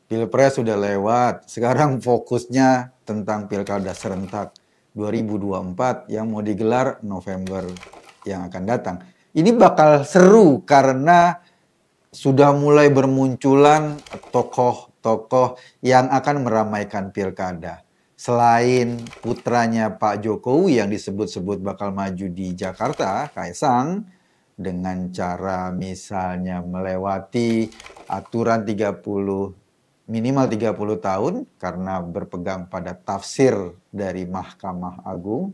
Pilpres sudah lewat, sekarang fokusnya tentang Pilkada serentak 2024 yang mau digelar November yang akan datang. Ini bakal seru karena sudah mulai bermunculan tokoh-tokoh yang akan meramaikan Pilkada. Selain putranya Pak Jokowi yang disebut-sebut bakal maju di Jakarta, Kaisang, dengan cara misalnya melewati aturan minimal 30 tahun karena berpegang pada tafsir dari Mahkamah Agung.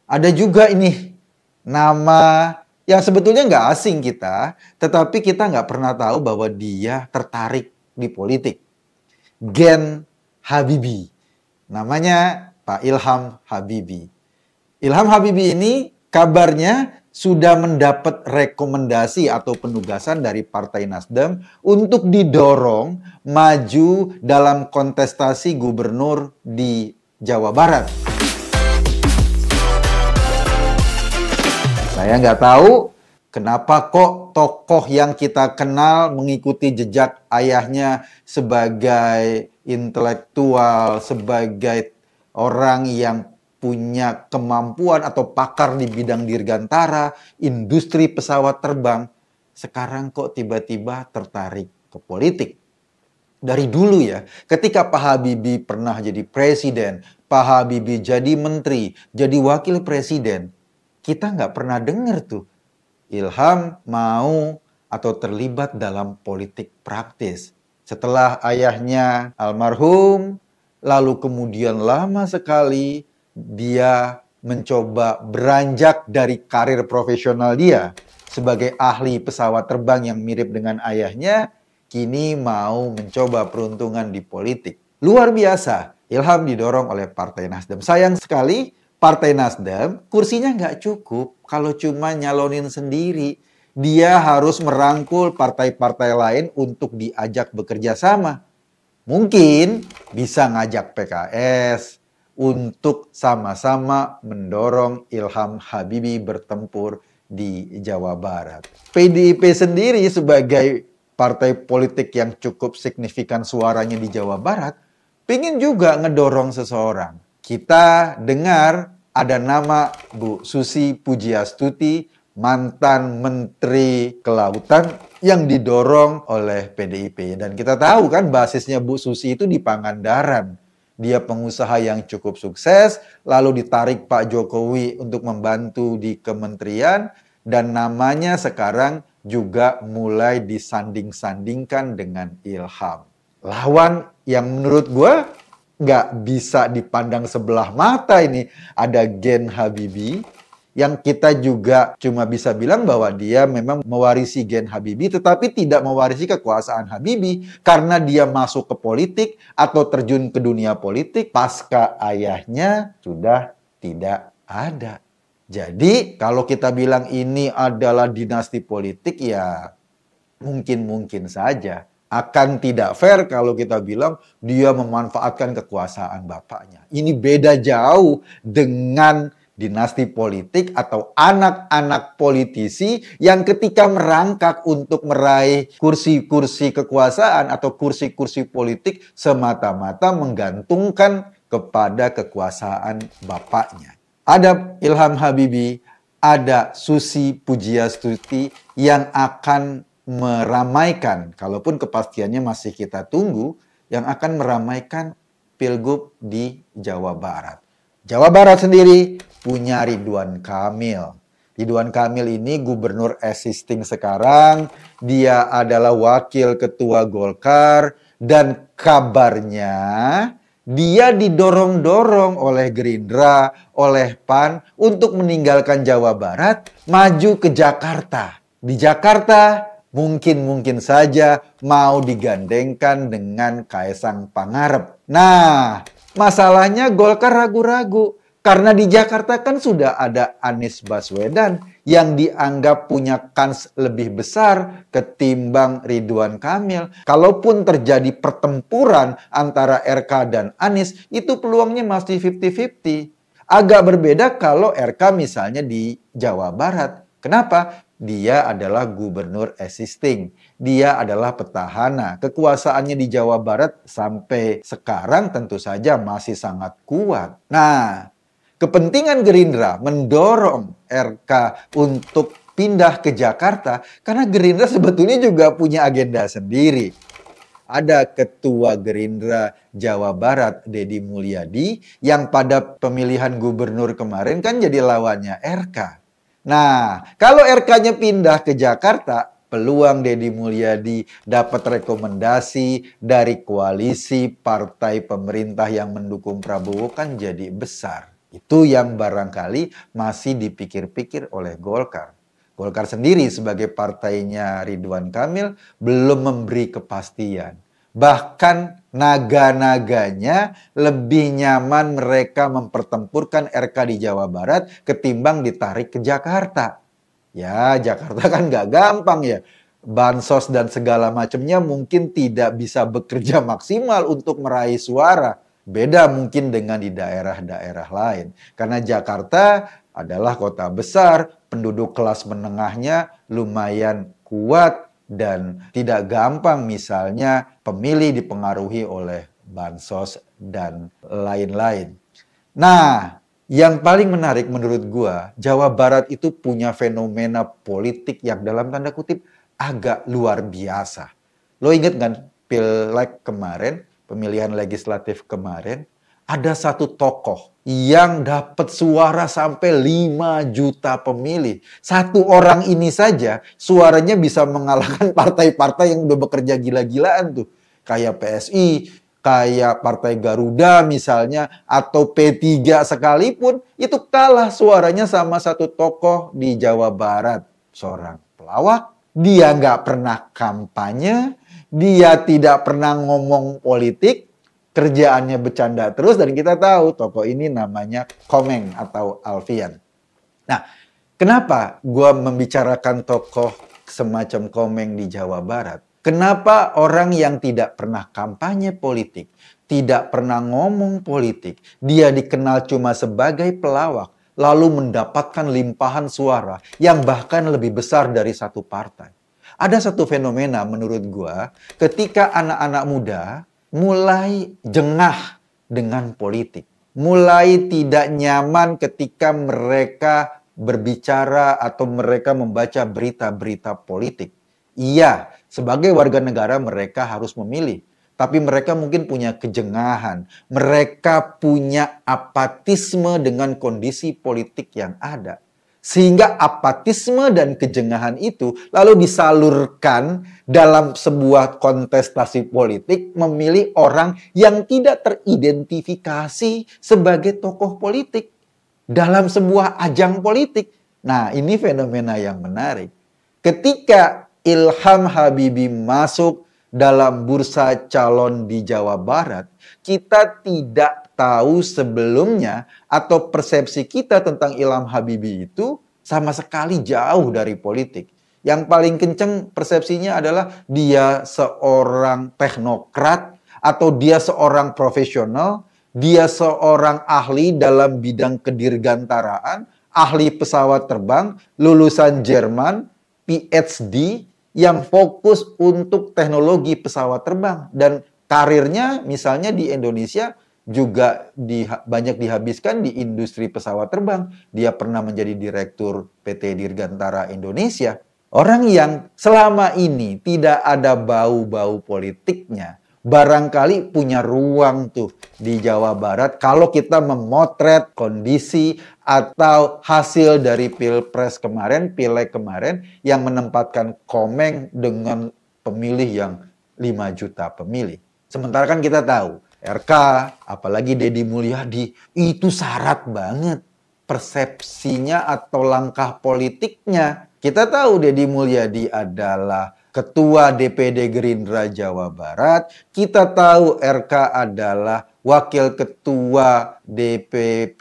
Ada juga ini nama yang sebetulnya nggak asing kita, tetapi kita nggak pernah tahu bahwa dia tertarik di politik. Gen Habibie. Namanya Pak Ilham Habibie. Ilham Habibie ini kabarnya sudah mendapat rekomendasi atau penugasan dari Partai Nasdem untuk didorong maju dalam kontestasi gubernur di Jawa Barat. Saya nggak tahu kenapa kok tokoh yang kita kenal mengikuti jejak ayahnya sebagai intelektual, sebagai orang yang punya kemampuan atau pakar di bidang dirgantara, industri pesawat terbang, sekarang kok tiba-tiba tertarik ke politik. Dari dulu ya, ketika Pak Habibie pernah jadi presiden, Pak Habibie jadi menteri, jadi wakil presiden, kita nggak pernah dengar tuh Ilham mau atau terlibat dalam politik praktis. Setelah ayahnya almarhum, lalu kemudian lama sekali dia mencoba beranjak dari karir profesional dia sebagai ahli pesawat terbang yang mirip dengan ayahnya, kini mau mencoba peruntungan di politik. Luar biasa, Ilham didorong oleh Partai Nasdem. Sayang sekali, Partai Nasdem kursinya nggak cukup kalau cuma nyalonin sendiri. Dia harus merangkul partai-partai lain untuk diajak bekerja sama. Mungkin bisa ngajak PKS untuk sama-sama mendorong Ilham Habibie bertempur di Jawa Barat. PDIP sendiri sebagai partai politik yang cukup signifikan suaranya di Jawa Barat, pengen juga ngedorong seseorang. Kita dengar ada nama Bu Susi Pujiastuti, mantan Menteri Kelautan yang didorong oleh PDIP. Dan kita tahu kan basisnya Bu Susi itu di Pangandaran. Dia pengusaha yang cukup sukses, lalu ditarik Pak Jokowi untuk membantu di kementerian, dan namanya sekarang juga mulai disanding-sandingkan dengan Ilham. Lawan yang menurut gue nggak bisa dipandang sebelah mata ini. Ada Gen Habibie, yang kita juga cuma bisa bilang bahwa dia memang mewarisi gen Habibie, tetapi tidak mewarisi kekuasaan Habibie karena dia masuk ke politik atau terjun ke dunia politik pasca ayahnya sudah tidak ada. Jadi kalau kita bilang ini adalah dinasti politik, ya mungkin-mungkin saja. Akan tidak fair kalau kita bilang dia memanfaatkan kekuasaan bapaknya. Ini beda jauh dengan dinasti politik atau anak-anak politisi yang ketika merangkak untuk meraih kursi-kursi kekuasaan atau kursi-kursi politik semata-mata menggantungkan kepada kekuasaan bapaknya. Ada Ilham Habibie, ada Susi Pujiastuti yang akan meramaikan, kalaupun kepastiannya masih kita tunggu, yang akan meramaikan Pilgub di Jawa Barat. Jawa Barat sendiri punya Ridwan Kamil. Ridwan Kamil ini gubernur existing sekarang. Dia adalah wakil ketua Golkar. Dan kabarnya dia didorong-dorong oleh Gerindra, oleh PAN untuk meninggalkan Jawa Barat, maju ke Jakarta. Di Jakarta mungkin saja mau digandengkan dengan Kaisang Pangarep. Nah, masalahnya Golkar ragu-ragu. Karena di Jakarta kan sudah ada Anies Baswedan yang dianggap punya kans lebih besar ketimbang Ridwan Kamil. Kalaupun terjadi pertempuran antara RK dan Anies, itu peluangnya masih 50-50. Agak berbeda kalau RK misalnya di Jawa Barat. Kenapa? Dia adalah gubernur existing. dia adalah petahana. Kekuasaannya di Jawa Barat sampai sekarang tentu saja masih sangat kuat. Nah, kepentingan Gerindra mendorong RK untuk pindah ke Jakarta karena Gerindra sebetulnya juga punya agenda sendiri. Ada Ketua Gerindra Jawa Barat, Deddy Mulyadi, yang pada pemilihan gubernur kemarin kan jadi lawannya RK. Nah, kalau RK-nya pindah ke Jakarta, peluang Deddy Mulyadi dapat rekomendasi dari koalisi partai pemerintah yang mendukung Prabowo kan jadi besar. Itu yang barangkali masih dipikir-pikir oleh Golkar. Golkar sendiri sebagai partainya Ridwan Kamil belum memberi kepastian. Bahkan naga-naganya lebih nyaman mereka mempertempurkan RK di Jawa Barat ketimbang ditarik ke Jakarta. Ya, Jakarta kan nggak gampang ya. Bansos dan segala macamnya mungkin tidak bisa bekerja maksimal untuk meraih suara. Beda mungkin dengan di daerah-daerah lain. Karena Jakarta adalah kota besar, penduduk kelas menengahnya lumayan kuat dan tidak gampang misalnya pemilih dipengaruhi oleh bansos dan lain-lain. Nah, yang paling menarik menurut gua, Jawa Barat itu punya fenomena politik yang dalam tanda kutip agak luar biasa. Lo inget kan Pileg kemarin, pemilihan legislatif kemarin, ada satu tokoh yang dapat suara sampai 5 juta pemilih. Satu orang ini saja suaranya bisa mengalahkan partai-partai yang udah bekerja gila-gilaan tuh. Kayak PSI, kayak Partai Garuda misalnya, atau P3 sekalipun, itu kalah suaranya sama satu tokoh di Jawa Barat. Seorang pelawak, dia nggak pernah kampanye, dia tidak pernah ngomong politik, kerjaannya bercanda terus, dan kita tahu tokoh ini namanya Komeng atau Alfian. Nah, kenapa gue membicarakan tokoh semacam Komeng di Jawa Barat? Kenapa orang yang tidak pernah kampanye politik, tidak pernah ngomong politik, dia dikenal cuma sebagai pelawak, lalu mendapatkan limpahan suara yang bahkan lebih besar dari satu partai? Ada satu fenomena menurut gue, ketika anak-anak muda mulai jengah dengan politik, mulai tidak nyaman ketika mereka berbicara atau mereka membaca berita-berita politik. Iya, sebagai warga negara mereka harus memilih, tapi mereka mungkin punya kejengahan, mereka punya apatisme dengan kondisi politik yang ada. Sehingga apatisme dan kejengahan itu lalu disalurkan dalam sebuah kontestasi politik memilih orang yang tidak teridentifikasi sebagai tokoh politik dalam sebuah ajang politik. Nah, ini fenomena yang menarik. Ketika Ilham Habibie masuk dalam bursa calon di Jawa Barat, kita tidak tahu sebelumnya atau persepsi kita tentang Ilham Habibie itu sama sekali jauh dari politik. Yang paling kenceng persepsinya adalah dia seorang teknokrat atau dia seorang profesional, dia seorang ahli dalam bidang kedirgantaraan, ahli pesawat terbang, lulusan Jerman, PhD yang fokus untuk teknologi pesawat terbang, dan karirnya misalnya di Indonesia juga banyak dihabiskan di industri pesawat terbang. Dia pernah menjadi direktur PT Dirgantara Indonesia. Orang yang selama ini tidak ada bau-bau politiknya, barangkali punya ruang tuh di Jawa Barat kalau kita memotret kondisi atau hasil dari Pilpres kemarin, Pileg kemarin, yang menempatkan Komeng dengan pemilih yang 5 juta pemilih. Sementara kan kita tahu, RK, apalagi Deddy Mulyadi, itu syarat banget persepsinya atau langkah politiknya. Kita tahu Deddy Mulyadi adalah Ketua DPD Gerindra Jawa Barat. Kita tahu RK adalah Wakil Ketua DPP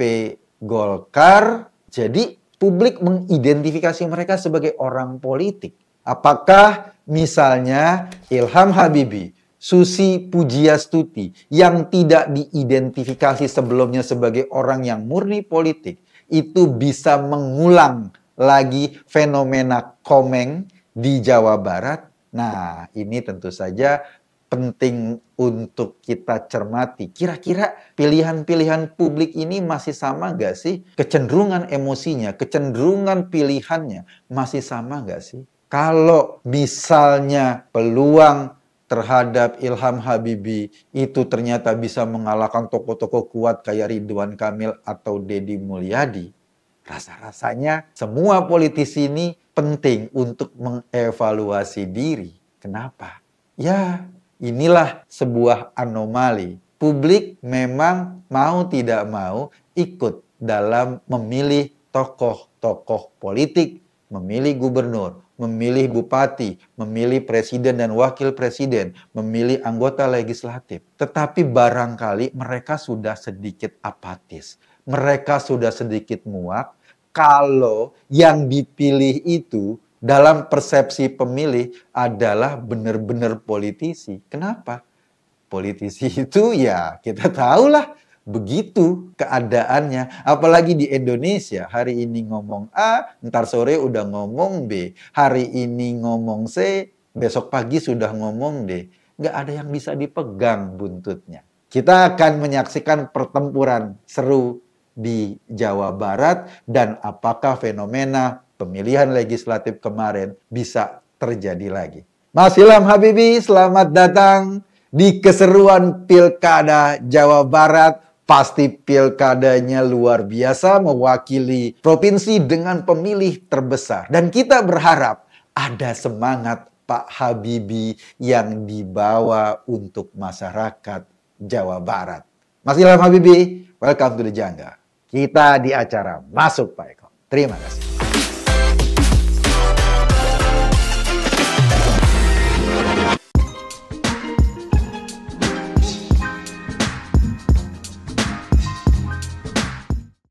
Golkar. Jadi publik mengidentifikasi mereka sebagai orang politik. Apakah misalnya Ilham Habibie, Susi Pujiastuti yang tidak diidentifikasi sebelumnya sebagai orang yang murni politik, itu bisa mengulang lagi fenomena Komeng di Jawa Barat? Nah, ini tentu saja penting untuk kita cermati. Kira-kira pilihan-pilihan publik ini masih sama nggak sih? Kecenderungan emosinya, kecenderungan pilihannya masih sama nggak sih? Kalau misalnya peluang terhadap Ilham Habibie itu ternyata bisa mengalahkan tokoh-tokoh kuat kayak Ridwan Kamil atau Deddy Mulyadi, rasa-rasanya semua politisi ini penting untuk mengevaluasi diri. Kenapa? Ya, inilah sebuah anomali. Publik memang mau tidak mau ikut dalam memilih tokoh-tokoh politik, memilih gubernur, memilih bupati, memilih presiden dan wakil presiden, memilih anggota legislatif. Tetapi barangkali mereka sudah sedikit apatis. Mereka sudah sedikit muak kalau yang dipilih itu dalam persepsi pemilih adalah benar-benar politisi. Kenapa? Politisi itu ya kita tahulah begitu keadaannya. Apalagi di Indonesia, hari ini ngomong A, ntar sore udah ngomong B. Hari ini ngomong C, besok pagi sudah ngomong D. Nggak ada yang bisa dipegang buntutnya. Kita akan menyaksikan pertempuran seru di Jawa Barat dan apakah fenomena pemilihan legislatif kemarin bisa terjadi lagi. Mas Ilham Habibie, selamat datang di keseruan Pilkada Jawa Barat. Pasti pilkadanya luar biasa, mewakili provinsi dengan pemilih terbesar. Dan kita berharap ada semangat Pak Habibie yang dibawa untuk masyarakat Jawa Barat. Mas Ilham Habibie, welcome to the Jangga. Kita di acara Masuk Pak Eko. Terima kasih.